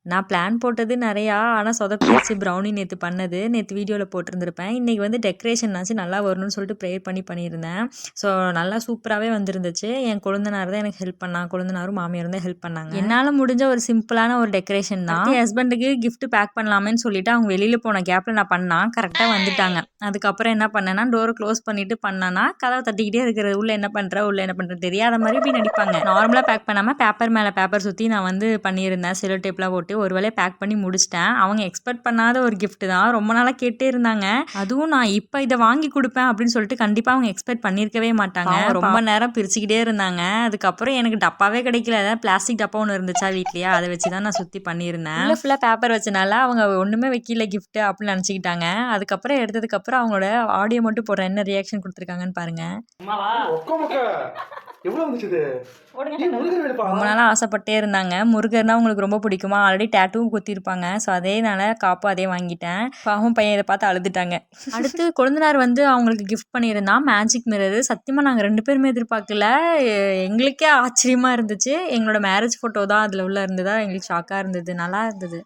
நான் பிளான் போட்டது நெறையா. ஆனா சொதப்பிருச்சு. ப்ரௌனி நேத்து பண்ணது. நேத்து வீடியோல போட்டிருந்திருப்பேன். இன்னைக்கு வந்து டெக்கரேஷன்னாச்சு நல்லா வரணும்னு சொல்லிட்டு ப்ரேயர் பண்ணியிருந்தேன். ஸோ நல்லா சூப்பராவே வந்துருந்துச்சு. என் கொழுந்தனார் தான் எனக்கு ஹெல்ப் பண்ணாங்க. கொழுந்தனாரும், மாமியாரும் தான் ஹெல்ப் பண்ணாங்க. என்னால முடிஞ்ச ஒரு சிம்பிளான ஒரு டெக்கரேஷன் தான். என் ஹஸ்பண்டுக்கு கிஃப்ட் பேக் பண்ணலாமேன்னு சொல்லிட்டு அவங்க வெளியில போன கேப்ல நான் பண்ணா. கரெக்ட்டா வந்துட்டாங்க. அதுக்கப்புறம் என்ன பண்ணேன்னா, டோர க்ளோஸ் பண்ணிட்டு பண்ணேன்னா, கதவ தட்டிக்கிட்டே இருக்கிறது. உள்ள என்ன பண்ற? உள்ள என்ன பண்ற? தெரியாத மாரி இப்படி நடிப்பாங்க. நார்மலா பேக் பண்ணாம பேப்பர் மேல பேப்பர் சுத்தி நான் வந்து பண்ணியிருந்தேன். செல்லோ டேப்லாம் போட்டு ஒரு வேளையா பேக் பண்ணி முடிச்சிட்டேன். அவங்க எக்ஸ்பெக்ட் பண்ணாத ஒரு கிஃப்ட் தான். ரொம்ப நாளா கேட்டே இருந்தாங்க. அதுவும் நான் இப்ப இத வாங்கி குடுப்பேன் அப்படின்னு சொல்லிட்டு கண்டிப்பா அவங்க எக்ஸ்பெக்ட் பண்ணியிருக்கவே மாட்டாங்க. ரொம்ப நேரம் பிரிச்சுக்கிட்டே இருந்தாங்க. அதுக்கப்புறம் எனக்கு டப்பாவே கிடைக்கல. அதான் பிளாஸ்டிக் டப்பா ஒண்ணு இருந்துச்சா வீட்லயே, அத வச்சு தான் நான் சுத்தி பண்ணியிருந்தேன். உள்ள ஃபுல்லா பேப்பர் வச்சனால அவங்க ஒண்ணுமே வைக்கல கிஃப்ட் அப்படின்னு நினைச்சுக்கிட்டாங்க. அதுக்கப்புறம் எடுத்ததுக்கப்புறம் அவங்களோட ஆடியோ மட்டும் போடுறேன். என்ன ரியாக்ஷன் குடுத்துருக்காங்கன்னு பாருங்க. ரொம்ப நாளா ஆசைப்பட்டே இருந்தாங்க. முருகர்னா உங்களுக்கு ரொம்ப பிடிக்குமா? ஆல்ரெடி டேட்டூவும் குத்திருப்பாங்க. ஸோ அதேனால காப்பும் அதே வாங்கிட்டேன். பாவம் பையன் இத பார்த்து அழுதுட்டாங்க. அடுத்து கொழுந்தனார் வந்து அவங்களுக்கு கிஃப்ட் பண்ணியிருந்தான் மேஜிக் மிரர். சத்தியமா நாங்க 2 பேருமே எதிர்பார்க்கல. எங்களுக்கே ஆச்சரியமா இருந்துச்சு. எங்களோட மேரேஜ் ஃபோட்டோ தான் அதுல உள்ள இருந்ததா எங்களுக்கு ஷாக்கா இருந்தது. நல்லா இருந்தது.